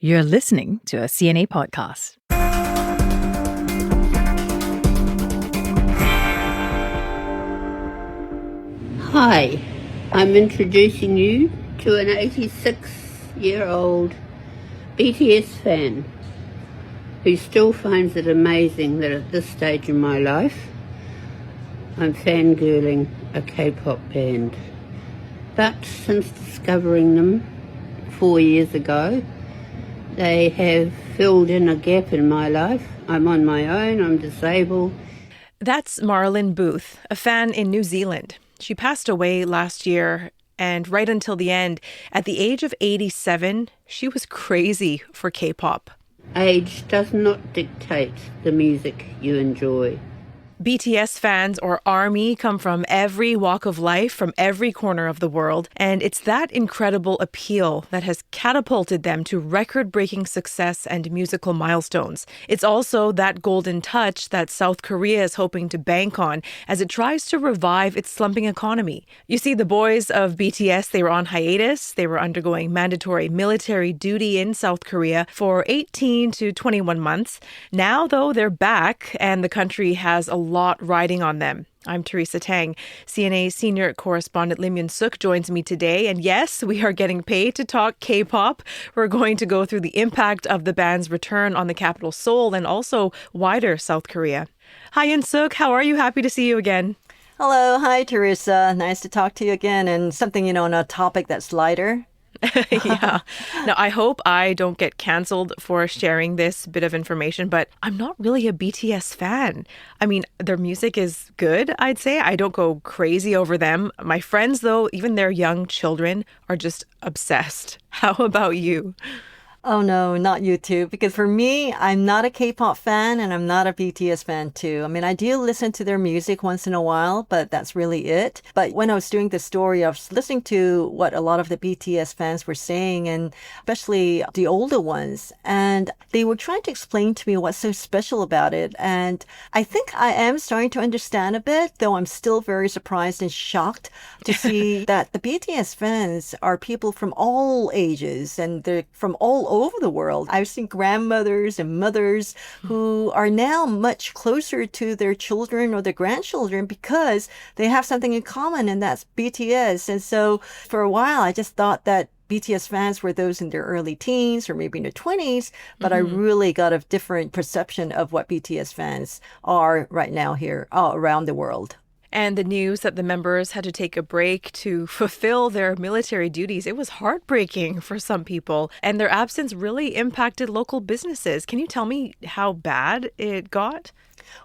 You're listening to a CNA podcast. Hi, I'm introducing you to an 86-year-old BTS fan who still finds it amazing that at this stage in my life I'm fangirling a K-pop band. But since discovering them 4 years ago, they have filled in a gap in my life. I'm on my own, I'm disabled. That's Marlon Booth, a fan in New Zealand. She passed away last year, and right until the end, at the age of 87, she was crazy for K-pop. Age does not dictate the music you enjoy. BTS fans, or ARMY, come from every walk of life, from every corner of the world, and it's that incredible appeal that has catapulted them to record-breaking success and musical milestones. It's also that golden touch that South Korea is hoping to bank on as it tries to revive its slumping economy. You see, the boys of BTS, they were on hiatus. They were undergoing mandatory military duty in South Korea for 18 to 21 months. Now, though, they're back, and the country has a lot riding on them. I'm Teresa Tang. CNA Senior Correspondent Lim Yun Suk joins me today. And yes, we are getting paid to talk K-pop. We're going to go through the impact of the band's return on the capital Seoul and also wider South Korea. Hi, Yun Suk. How are you? Happy to see you again. Hello. Hi, Teresa. Nice to talk to you again. And something, on a topic that's lighter. Yeah. Now, I hope I don't get canceled for sharing this bit of information, but I'm not really a BTS fan. I mean, their music is good, I'd say. I don't go crazy over them. My friends, though, even their young children, are just obsessed. How about you? Oh, no, not you too. Because for me, I'm not a K-pop fan and I'm not a BTS fan too. I mean, I do listen to their music once in a while, but that's really it. But when I was doing the story, I was listening to what a lot of the BTS fans were saying, and especially the older ones. And they were trying to explain to me what's so special about it. And I think I am starting to understand a bit, though I'm still very surprised and shocked to see that the BTS fans are people from all ages and they're from all over the world. I've seen grandmothers and mothers who are now much closer to their children or their grandchildren because they have something in common, and that's BTS. And so for a while, I just thought that BTS fans were those in their early teens or maybe in their 20s, but I really got a different perception of what BTS fans are right now here around the world. And the news that the members had to take a break to fulfill their military duties, it was heartbreaking for some people. And their absence really impacted local businesses. Can you tell me how bad it got?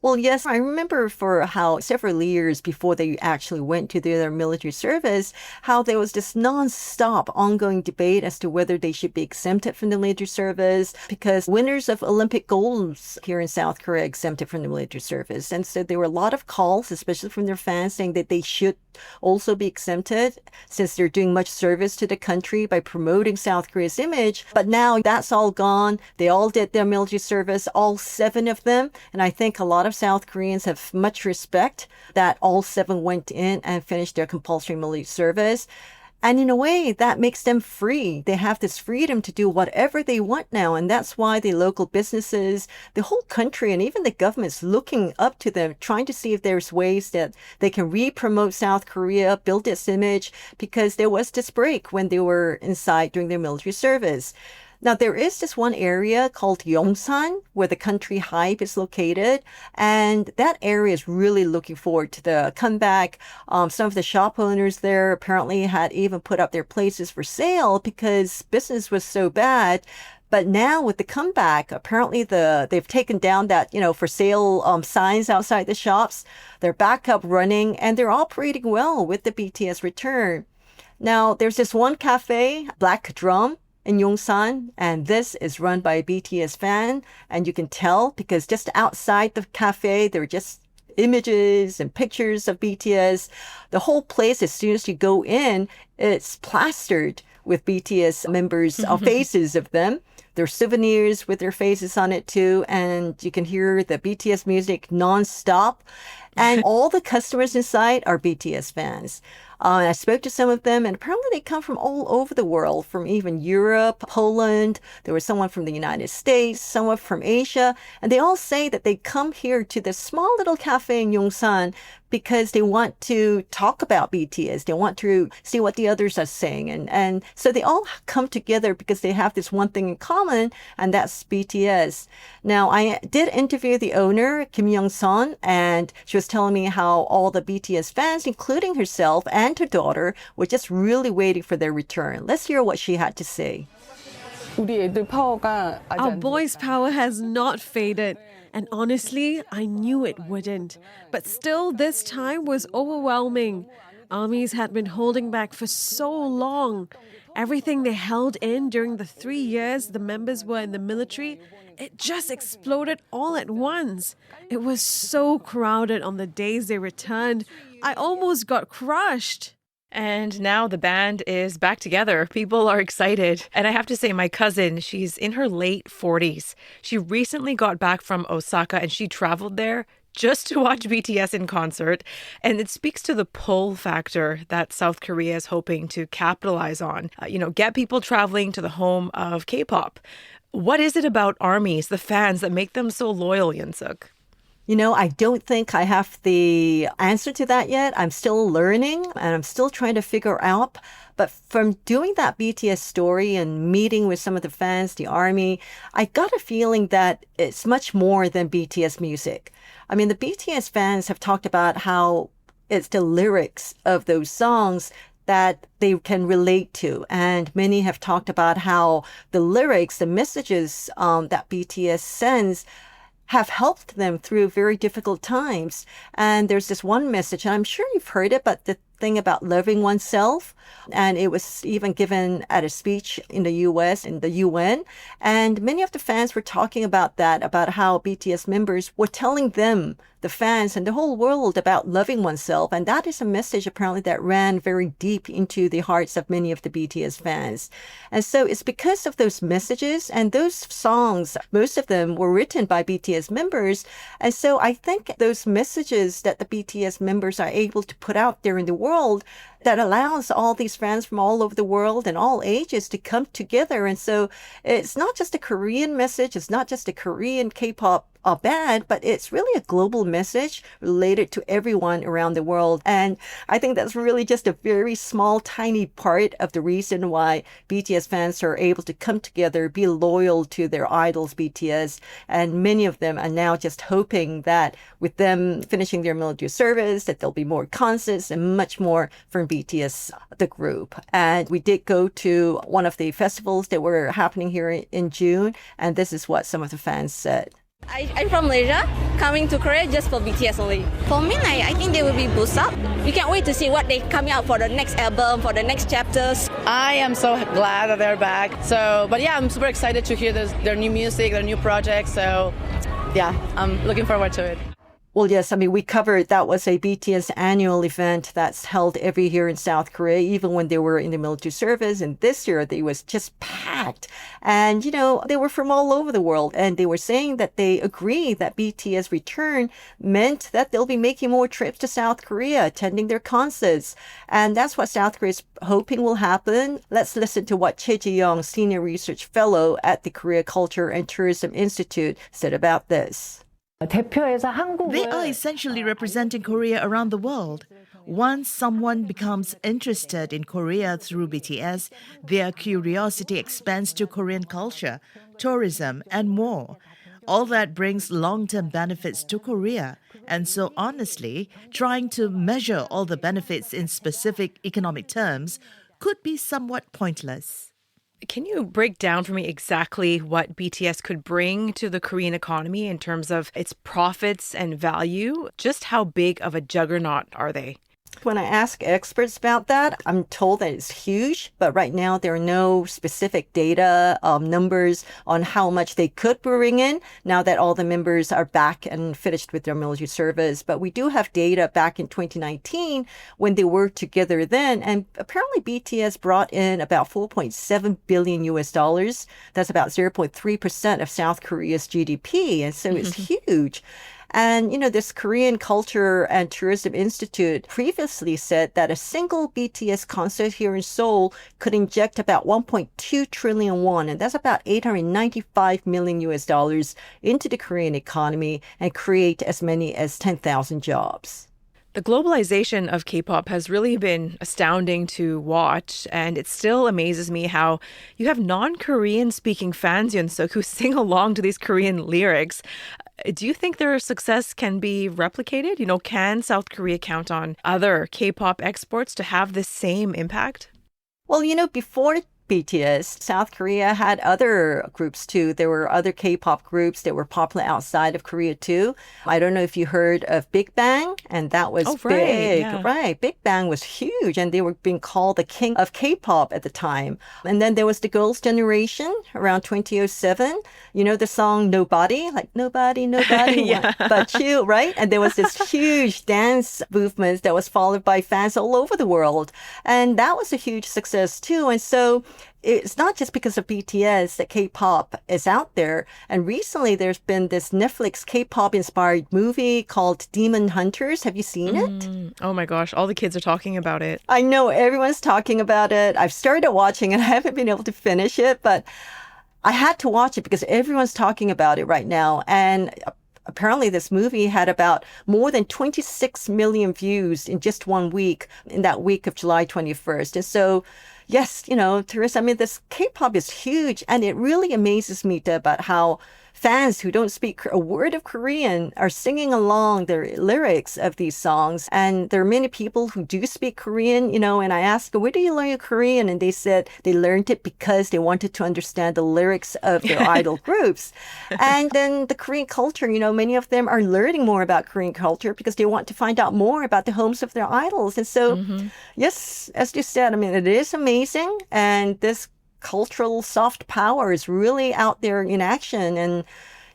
Well, yes, I remember for how several years before they actually went to their military service, how there was this non-stop ongoing debate as to whether they should be exempted from the military service, because winners of Olympic golds here in South Korea exempted from the military service. And so there were a lot of calls, especially from their fans, saying that they should also be exempted since they're doing much service to the country by promoting South Korea's image. But now that's all gone. They all did their military service, all 7 of them. And I think a lot of South Koreans have much respect that all 7 went in and finished their compulsory military service. And in a way, that makes them free. They have this freedom to do whatever they want now. And that's why the local businesses, the whole country, and even the government's looking up to them, trying to see if there's ways that they can re-promote South Korea, build its image, because there was this break when they were inside during their military service. Now, there is this one area called Yongsan where the country hype is located, and that area is really looking forward to the comeback. Some of the shop owners there apparently had even put up their places for sale because business was so bad. But now with the comeback, apparently they've taken down that, for sale signs outside the shops. They're back up running and they're operating well with the BTS return. Now, there's this one cafe, Black Drum, in Yongsan, and this is run by a BTS fan, and you can tell because just outside the cafe there are just images and pictures of BTS. The whole place, as soon as you go in, it's plastered with BTS members' faces of them. There's souvenirs with their faces on it too, and you can hear the BTS music nonstop. And all the customers inside are BTS fans. I spoke to some of them, and apparently they come from all over the world, from even Europe, Poland. There was someone from the United States, someone from Asia, and they all say that they come here to this small little cafe in Yongsan because they want to talk about BTS. They want to see what the others are saying. And so they all come together because they have this one thing in common, and that's BTS. Now, I did interview the owner, Kim Young-sun, and she was telling me how all the BTS fans, including herself and her daughter, were just really waiting for their return. Let's hear what she had to say. Our boys' power has not faded. And honestly, I knew it wouldn't. But still, this time was overwhelming. Armies had been holding back for so long. Everything they held in during the 3 years the members were in the military, it just exploded all at once. It was so crowded on the days they returned. I almost got crushed. And now the band is back together. People are excited. And I have to say, my cousin, she's in her late 40s. She recently got back from Osaka and she traveled there just to watch BTS in concert. And it speaks to the pull factor that South Korea is hoping to capitalize on. Get people traveling to the home of K-pop. What is it about ARMYs, the fans, that make them so loyal, Yun Suk? I don't think I have the answer to that yet. I'm still learning and I'm still trying to figure out. But from doing that BTS story and meeting with some of the fans, the ARMY, I got a feeling that it's much more than BTS music. I mean, the BTS fans have talked about how it's the lyrics of those songs that they can relate to. And many have talked about how the lyrics, the messages that BTS sends have helped them through very difficult times. And there's this one message, and I'm sure you've heard it, but the thing about loving oneself. And it was even given at a speech in the US, in the UN. And many of the fans were talking about that, about how BTS members were telling them, the fans and the whole world, about loving oneself. And that is a message apparently that ran very deep into the hearts of many of the BTS fans. And so it's because of those messages and those songs, most of them were written by BTS members. And so I think those messages that the BTS members are able to put out there in the world that allows all these fans from all over the world and all ages to come together. And so it's not just a Korean message. It's not just a Korean K-pop band, but it's really a global message related to everyone around the world. And I think that's really just a very small, tiny part of the reason why BTS fans are able to come together, be loyal to their idols, BTS. And many of them are now just hoping that with them finishing their military service, that there'll be more concerts and much more from BTS, the group. And we did go to one of the festivals that were happening here in June. And this is what some of the fans said. I'm from Malaysia, coming to Korea just for BTS only. For me, I think they will be boost up. We can't wait to see what they coming out for the next album, for the next chapters. I am so glad that they're back. But I'm super excited to hear their new music, their new projects. So yeah, I'm looking forward to it. Well, yes, I mean, we covered that was a BTS annual event that's held every year in South Korea, even when they were in the military service. And this year, it was just packed. And, they were from all over the world. And they were saying that they agree that BTS return meant that they'll be making more trips to South Korea, attending their concerts. And that's what South Korea is hoping will happen. Let's listen to what Choi Ji-young, Senior Research Fellow at the Korea Culture and Tourism Institute, said about this. They are essentially representing Korea around the world. Once someone becomes interested in Korea through BTS, their curiosity expands to Korean culture, tourism, and more. All that brings long-term benefits to Korea. And so honestly, trying to measure all the benefits in specific economic terms could be somewhat pointless. Can you break down for me exactly what BTS could bring to the Korean economy in terms of its profits and value? Just how big of a juggernaut are they? When I ask experts about that, I'm told that it's huge, but right now there are no specific data, numbers on how much they could bring in now that all the members are back and finished with their military service. But we do have data back in 2019 when they were together then, and apparently BTS brought in about 4.7 billion US dollars. That's about 0.3% of South Korea's GDP, and so it's huge. And, this Korean Culture and Tourism Institute previously said that a single BTS concert here in Seoul could inject about 1.2 trillion won, and that's about 895 million US dollars into the Korean economy and create as many as 10,000 jobs. The globalization of K-pop has really been astounding to watch, and it still amazes me how you have non-Korean speaking fans, Yun Suk, who sing along to these Korean lyrics. Do you think their success can be replicated? Can South Korea count on other K-pop exports to have the same impact? Well, before BTS, South Korea had other groups too. There were other K-pop groups that were popular outside of Korea too. I don't know if you heard of Big Bang, and that was big. Yeah. Right. Big Bang was huge, and they were being called the king of K-pop at the time. And then there was the Girls' Generation around 2007. The song Nobody, like nobody Yeah. but you, right? And there was this huge dance movement that was followed by fans all over the world. And that was a huge success too. And so it's not just because of BTS that K-pop is out there. And recently there's been this Netflix K-pop inspired movie called Demon Hunters. Have you seen it? Oh my gosh, all the kids are talking about it. I know everyone's talking about it. I've started watching it. I haven't been able to finish it, but I had to watch it because everyone's talking about it right now. And apparently this movie had about more than 26 million views in just 1 week, in that week of July 21st. And so, yes, Teresa, this K-pop is huge. And it really amazes me about how fans who don't speak a word of Korean are singing along the lyrics of these songs. And there are many people who do speak Korean, and I asked, where do you learn your Korean? And they said they learned it because they wanted to understand the lyrics of their idol groups. And then the Korean culture, many of them are learning more about Korean culture because they want to find out more about the homes of their idols. And so, yes, as you said, it is amazing. And this cultural soft power is really out there in action. And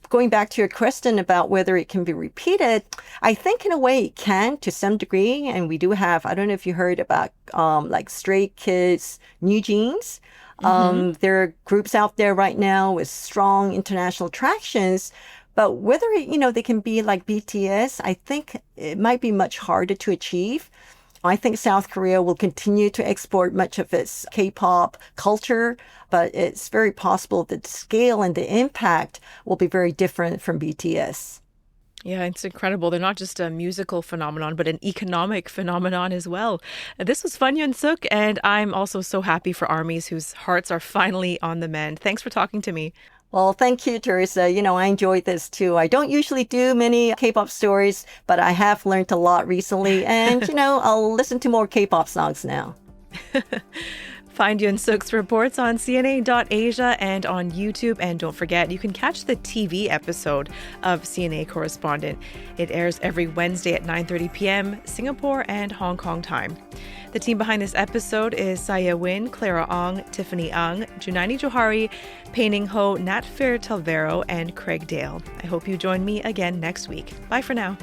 going back to your question about whether it can be repeated, I think in a way it can to some degree. And we do have, I don't know if you heard about like Stray Kids, New Jeans. There are groups out there right now with strong international attractions. But whether, they can be like BTS, I think it might be much harder to achieve. I think South Korea will continue to export much of its K-pop culture, but it's very possible that the scale and the impact will be very different from BTS. Yeah, it's incredible. They're not just a musical phenomenon, but an economic phenomenon as well. This was fun, Yun Suk, and I'm also so happy for ARMYs whose hearts are finally on the mend. Thanks for talking to me. Well, thank you, Teresa. I enjoyed this too. I don't usually do many K-pop stories, but I have learned a lot recently. And, I'll listen to more K-pop songs now. Find Yun Suk's reports on CNA.Asia and on YouTube. And don't forget, you can catch the TV episode of CNA Correspondent. It airs every Wednesday at 9:30 p.m. Singapore and Hong Kong time. The team behind this episode is Saya Win, Clara Ong, Tiffany Ang, Junaini Johari, Peining Ho, Natfir Talvero, and Craig Dale. I hope you join me again next week. Bye for now.